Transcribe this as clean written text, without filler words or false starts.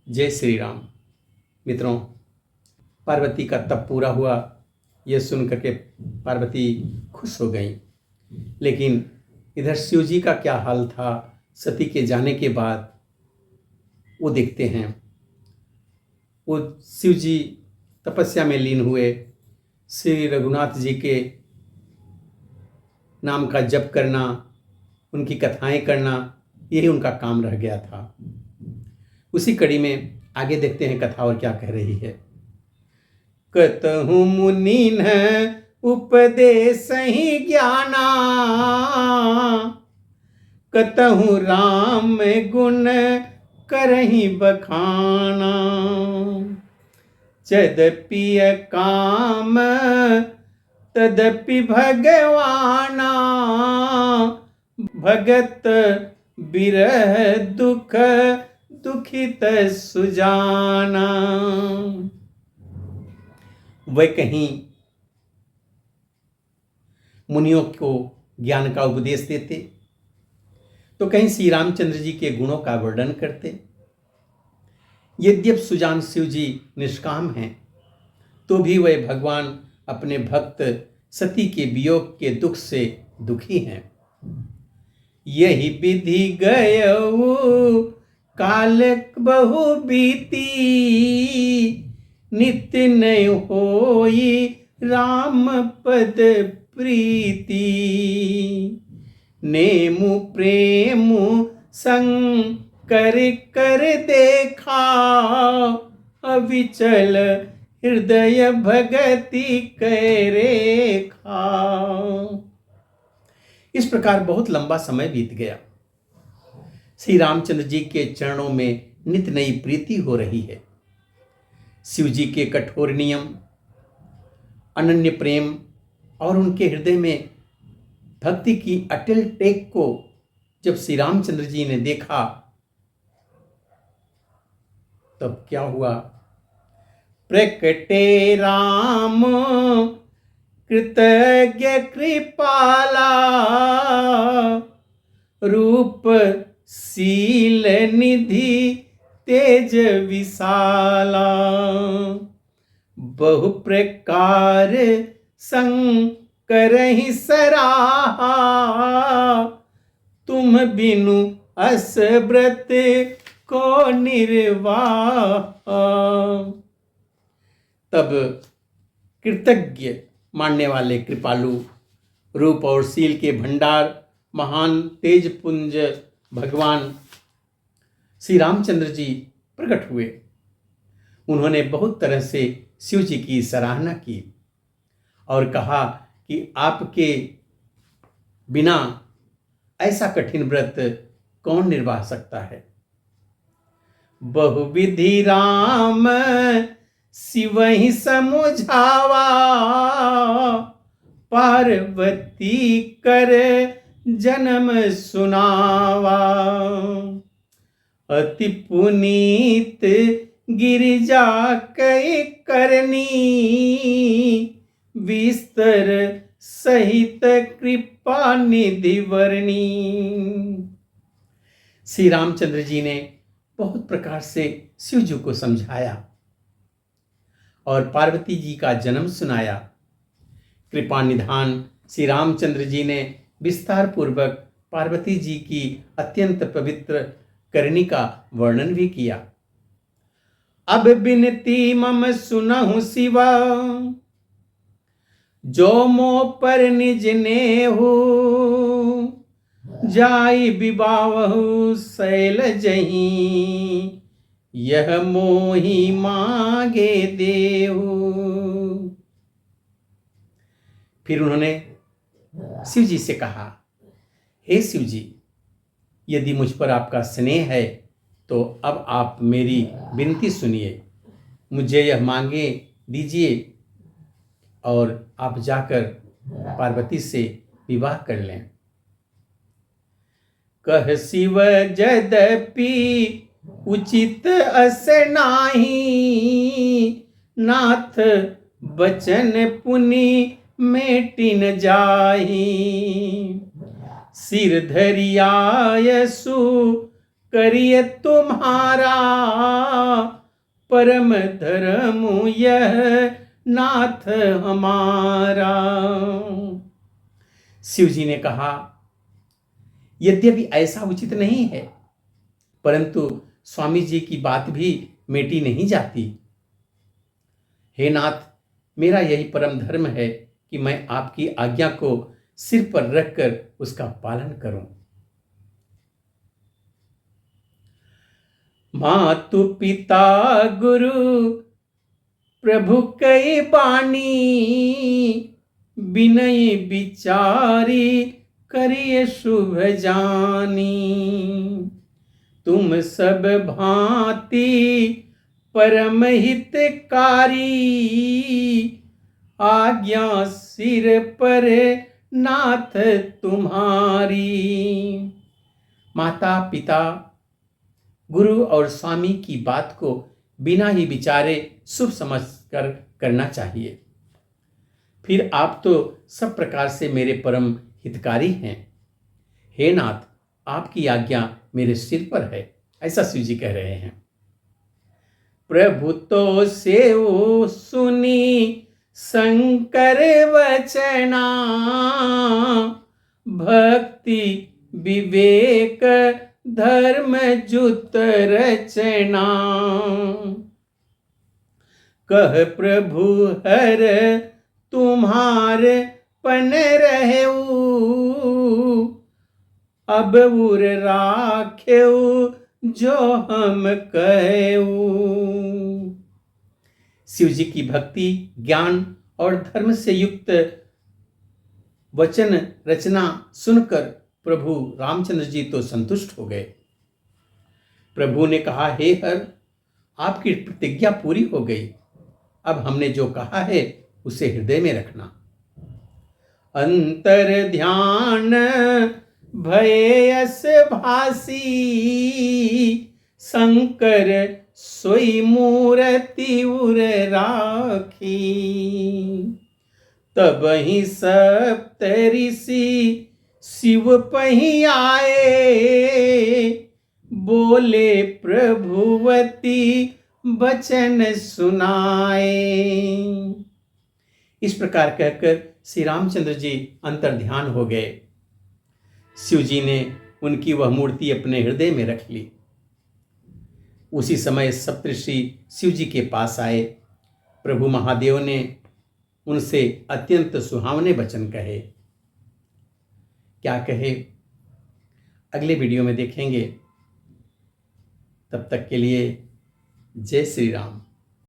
जय श्री राम। मित्रों, पार्वती का तप पूरा हुआ, यह सुन करके पार्वती खुश हो गई। लेकिन इधर शिव जी का क्या हाल था सती के जाने के बाद, वो देखते हैं। वो शिव जी तपस्या में लीन हुए, श्री रघुनाथ जी के नाम का जप करना, उनकी कथाएं करना, यही उनका काम रह गया था। उसी कड़ी में आगे देखते हैं कथा और क्या कह रही है। कतहु मुनि न उपदेश ही ज्ञाना, कतहु राम गुण करहि बखाना। यद्यपि काम तदपि भगवाना, भगत बिरह दुख दुखित सुजाना। वह कहीं मुनियों को ज्ञान का उपदेश देते, तो कहीं श्री रामचंद्र जी के गुणों का वर्णन करते। यद्यप सुजान शिव जी निष्काम हैं, तो भी वह भगवान अपने भक्त सती के वियोग के दुख से दुखी हैं। यही विधि गयऊ काल बहु बीती, नित्य नय होई राम पद प्रीति। नेमु प्रेमु संग कर देखा, अविचल हृदय भगति कै रेखा। इस प्रकार बहुत लंबा समय बीत गया। श्री रामचंद्र जी के चरणों में नित नई प्रीति हो रही है। शिव जी के कठोर नियम, अनन्य प्रेम और उनके हृदय में भक्ति की अटल टेक को जब श्री रामचंद्र जी ने देखा, तब क्या हुआ। प्रकटे राम कृतज्ञ कृपाला, रूप शील निधि तेज विशाला। बहु प्रकार संग करहि सराहा, तुम बिनु अस व्रत को निर्वाह। तब कृतज्ञ मानने वाले कृपालु, रूप और शील के भंडार, महान तेज पुंज भगवान श्री रामचंद्र जी प्रकट हुए। उन्होंने बहुत तरह से शिव जी की सराहना की और कहा कि आपके बिना ऐसा कठिन व्रत कौन निर्वाह सकता है। बहुविधि राम शिव ही समुझावा, पार्वती कर जन्म सुनावा। अति पुनीत गिरिजा कई करनी, विस्तर सहित कृपा निधि वर्णी। श्री रामचंद्र जी ने बहुत प्रकार से शिव जी को समझाया और पार्वती जी का जन्म सुनाया। कृपा निधान श्री रामचंद्र जी ने विस्तार पूर्वक पार्वती जी की अत्यंत पवित्र करनी का वर्णन भी किया। अब बिनती मम सुनहु शिवा, जो मो पर निज नेहु। जाई विवाहु शैल जहीं, यह मोहि मांगे देहु। फिर उन्होंने शिव जी से कहा, हे शिव जी, यदि मुझ पर आपका स्नेह है तो अब आप मेरी विनती सुनिए, मुझे यह मांगे दीजिए और आप जाकर पार्वती से विवाह कर लें। कह शिव यद्यपि उचित अस नाही, नाथ बचन पुनि मेटि न जाही। सिर धरियायसु करिए तुम्हारा, परम धर्म यह नाथ हमारा। शिव जी ने कहा, यद्यपि ऐसा उचित नहीं है, परंतु स्वामी जी की बात भी मेटी नहीं जाती। हे नाथ, मेरा यही परम धर्म है कि मैं आपकी आज्ञा को सिर पर रखकर उसका पालन करूं। मातु पिता गुरु प्रभु कई बानी, बिनय बिचारी करिए शुभ जानी। तुम सब भांति परम हितकारी, आज्ञा सिर पर नाथ तुम्हारी। माता पिता गुरु और स्वामी की बात को बिना ही विचारे शुभ समझकर करना चाहिए। फिर आप तो सब प्रकार से मेरे परम हितकारी हैं। हे नाथ, आपकी आज्ञा मेरे सिर पर है, ऐसा शिव जी कह रहे हैं। प्रभु तो सेवो सुनी शंकर वचना, भक्ति विवेक धर्म जुत रचना। कह प्रभु हर तुम्हार पन रहेऊ, अब उर राखेऊ जो हम कहेऊ। शिव जी की भक्ति, ज्ञान और धर्म से युक्त वचन रचना सुनकर प्रभु रामचंद्र जी तो संतुष्ट हो गए। प्रभु ने कहा, हे हर, आपकी प्रतिज्ञा पूरी हो गई। अब हमने जो कहा है उसे हृदय में रखना। अंतर ध्यान भयस भासी, शंकर सोई मूर्ति उर राखी। तब ही सप्त ऋषि शिव पही आए, बोले प्रभुवती बचन सुनाए। इस प्रकार कहकर श्री रामचंद्र जी अंतर ध्यान हो गए। शिव जी ने उनकी वह मूर्ति अपने हृदय में रख ली। उसी समय सप्तऋषि शिव जी के पास आए। प्रभु महादेव ने उनसे अत्यंत सुहावने वचन कहे। क्या कहे, अगले वीडियो में देखेंगे। तब तक के लिए जय श्री राम।